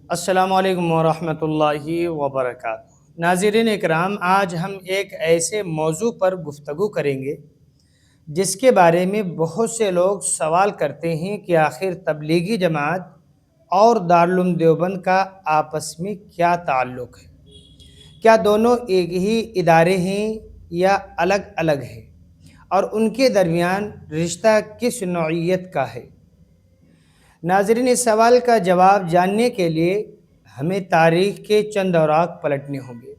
السلام علیکم ورحمۃ اللہ وبرکاتہ۔ ناظرین اکرام، آج ہم ایک ایسے موضوع پر گفتگو کریں گے جس کے بارے میں بہت سے لوگ سوال کرتے ہیں کہ آخر تبلیغی جماعت اور دارالعلوم دیوبند کا آپس میں کیا تعلق ہے؟ کیا دونوں ایک ہی ادارے ہیں یا الگ الگ ہیں؟ اور ان کے درمیان رشتہ کس نوعیت کا ہے؟ ناظرین، اس سوال کا جواب جاننے کے لیے ہمیں تاریخ کے چند اوراق پلٹنے ہوں گے،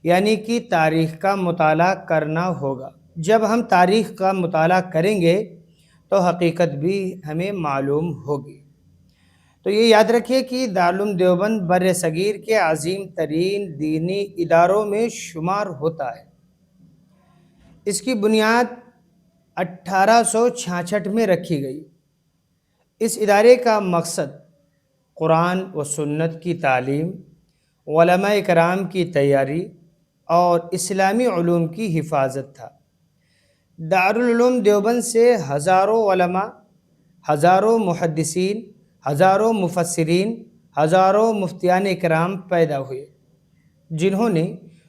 یعنی کہ تاریخ کا مطالعہ کرنا ہوگا۔ جب ہم تاریخ کا مطالعہ کریں گے تو حقیقت بھی ہمیں معلوم ہوگی۔ تو یہ یاد رکھیے کہ دارالعلوم دیوبند بر صغیر کے عظیم ترین دینی اداروں میں شمار ہوتا ہے۔ اس کی بنیاد 1866 میں رکھی گئی۔ اس ادارے کا مقصد قرآن و سنت کی تعلیم، علماء کرام کی تیاری اور اسلامی علوم کی حفاظت تھا۔ دارالعلوم دیوبند سے ہزاروں علماء، ہزاروں محدثین، ہزاروں مفسرین، ہزاروں مفتیان کرام پیدا ہوئے جنہوں نے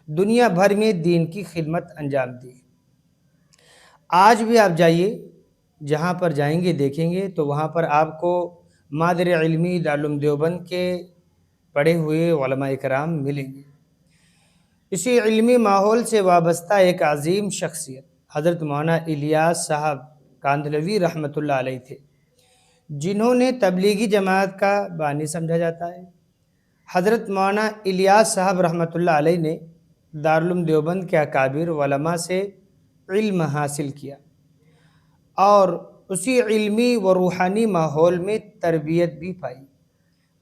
دنیا بھر میں دین کی خدمت انجام دی۔ آج بھی آپ جائیے، جہاں پر جائیں گے دیکھیں گے تو وہاں پر آپ کو مادر علمی دارالعلوم دیوبند کے پڑھے ہوئے علماء کرام ملیں گے۔ اسی علمی ماحول سے وابستہ ایک عظیم شخصیت حضرت مولانا الیاس صاحب کاندھلوی رحمۃ اللہ علیہ تھے، جنہوں نے تبلیغی جماعت کا بانی سمجھا جاتا ہے۔ حضرت مولانا الیاس صاحب رحمۃ اللہ علیہ نے دارالعلوم دیوبند کے اکابر علماء سے علم حاصل کیا اور اسی علمی و روحانی ماحول میں تربیت بھی پائی۔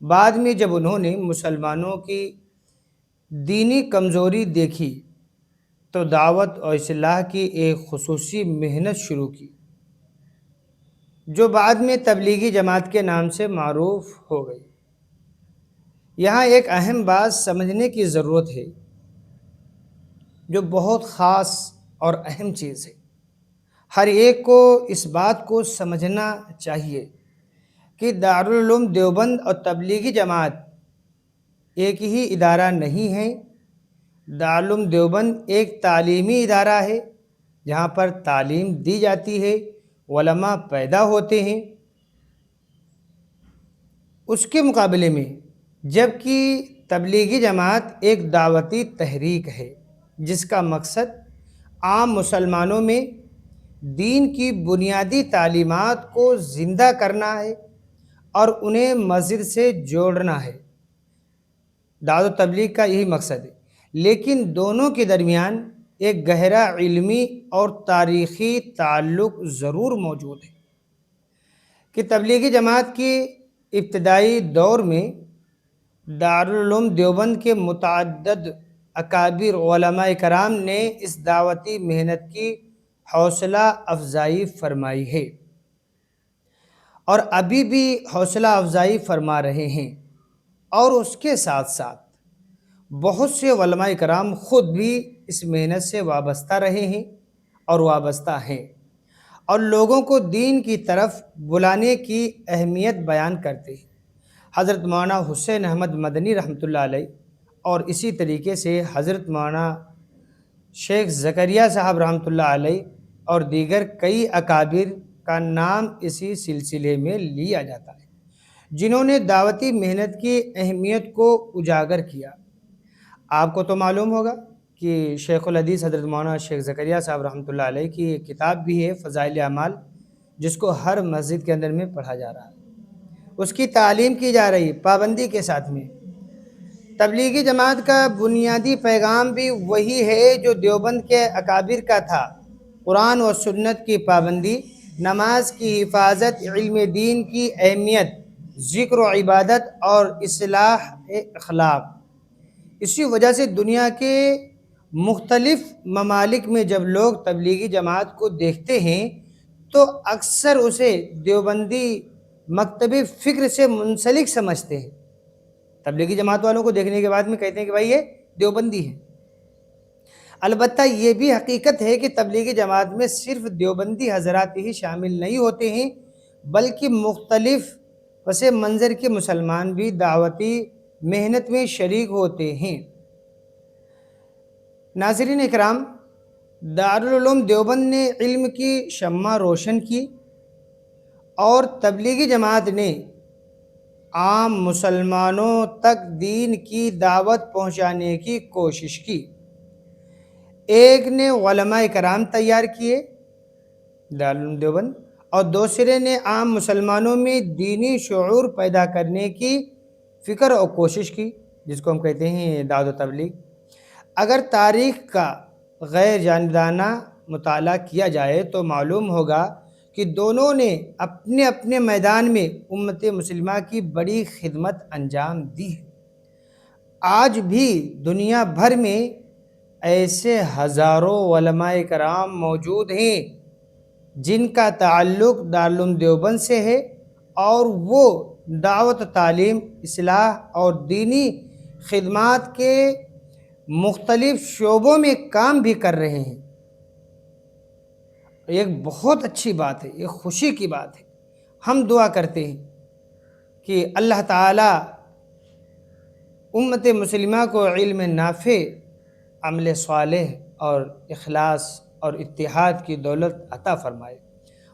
بعد میں جب انہوں نے مسلمانوں کی دینی کمزوری دیکھی تو دعوت اور اصلاح کی ایک خصوصی محنت شروع کی، جو بعد میں تبلیغی جماعت کے نام سے معروف ہو گئی۔ یہاں ایک اہم بات سمجھنے کی ضرورت ہے، جو بہت خاص اور اہم چیز ہے۔ ہر ایک کو اس بات کو سمجھنا چاہیے کہ دارالعلوم دیوبند اور تبلیغی جماعت ایک ہی ادارہ نہیں ہے۔ دارالعلوم دیوبند ایک تعلیمی ادارہ ہے جہاں پر تعلیم دی جاتی ہے، علماء پیدا ہوتے ہیں۔ اس کے مقابلے میں جبکہ تبلیغی جماعت ایک دعوتی تحریک ہے جس کا مقصد عام مسلمانوں میں دین کی بنیادی تعلیمات کو زندہ کرنا ہے اور انہیں مسجد سے جوڑنا ہے۔ دعوت و تبلیغ کا یہی مقصد ہے، لیکن دونوں کے درمیان ایک گہرا علمی اور تاریخی تعلق ضرور موجود ہے کہ تبلیغی جماعت کے ابتدائی دور میں دارالعلوم دیوبند کے متعدد اکابر علماء کرام نے اس دعوتی محنت کی حوصلہ افزائی فرمائی ہے اور ابھی بھی حوصلہ افزائی فرما رہے ہیں، اور اس کے ساتھ ساتھ بہت سے علماء کرام خود بھی اس محنت سے وابستہ رہے ہیں اور وابستہ ہیں اور لوگوں کو دین کی طرف بلانے کی اہمیت بیان کرتے ہیں۔ حضرت مولانا حسین احمد مدنی رحمۃ اللہ علیہ اور اسی طریقے سے حضرت مولانا شیخ زکریا صاحب رحمۃ اللہ علیہ اور دیگر کئی اکابر کا نام اسی سلسلے میں لیا جاتا ہے، جنہوں نے دعوتی محنت کی اہمیت کو اجاگر کیا۔ آپ کو تو معلوم ہوگا کہ شیخ الحدیث حضرت مولانا شیخ زکریا صاحب رحمۃ اللہ علیہ کی ایک کتاب بھی ہے فضائل اعمال، جس کو ہر مسجد کے اندر میں پڑھا جا رہا ہے، اس کی تعلیم کی جا رہی پابندی کے ساتھ میں۔ تبلیغی جماعت کا بنیادی پیغام بھی وہی ہے جو دیوبند کے اکابر کا تھا: قرآن و سنت کی پابندی، نماز کی حفاظت، علم دین کی اہمیت، ذکر و عبادت اور اصلاح اخلاق۔ اسی وجہ سے دنیا کے مختلف ممالک میں جب لوگ تبلیغی جماعت کو دیکھتے ہیں تو اکثر اسے دیوبندی مکتب فکر سے منسلک سمجھتے ہیں۔ تبلیغی جماعت والوں کو دیکھنے کے بعد میں کہتے ہیں کہ بھائی یہ دیوبندی ہے۔ البتہ یہ بھی حقیقت ہے کہ تبلیغی جماعت میں صرف دیوبندی حضرات ہی شامل نہیں ہوتے ہیں، بلکہ مختلف پس منظر کے مسلمان بھی دعوتی محنت میں شریک ہوتے ہیں۔ ناظرین اکرام، دارالعلوم دیوبند نے علم کی شمع روشن کی اور تبلیغی جماعت نے عام مسلمانوں تک دین کی دعوت پہنچانے کی کوشش کی۔ ایک نے علماء کرام تیار کیے دارالعلوم دیوبند، اور دوسرے نے عام مسلمانوں میں دینی شعور پیدا کرنے کی فکر اور کوشش کی، جس کو ہم کہتے ہیں دعوت و تبلیغ۔ اگر تاریخ کا غیر جانبدارانہ مطالعہ کیا جائے تو معلوم ہوگا کہ دونوں نے اپنے اپنے میدان میں امت مسلمہ کی بڑی خدمت انجام دی ہے۔ آج بھی دنیا بھر میں ایسے ہزاروں علماء کرام موجود ہیں جن کا تعلق دارالعلوم دیوبند سے ہے، اور وہ دعوت، تعلیم، اصلاح اور دینی خدمات کے مختلف شعبوں میں کام بھی کر رہے ہیں۔ ایک بہت اچھی بات ہے، یہ خوشی کی بات ہے۔ ہم دعا کرتے ہیں کہ اللہ تعالیٰ امت مسلمہ کو علم نافع، عمل صالح اور اخلاص اور اتحاد کی دولت عطا فرمائے،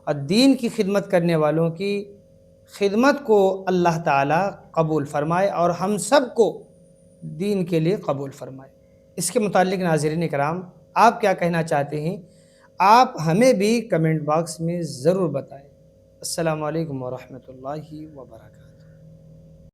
اور دین کی خدمت کرنے والوں کی خدمت کو اللہ تعالیٰ قبول فرمائے اور ہم سب کو دین کے لیے قبول فرمائے۔ اس کے متعلق ناظرین اکرام، آپ کیا کہنا چاہتے ہیں؟ آپ ہمیں بھی کمنٹ باکس میں ضرور بتائیں۔ السلام علیکم ورحمۃ اللہ وبرکاتہ۔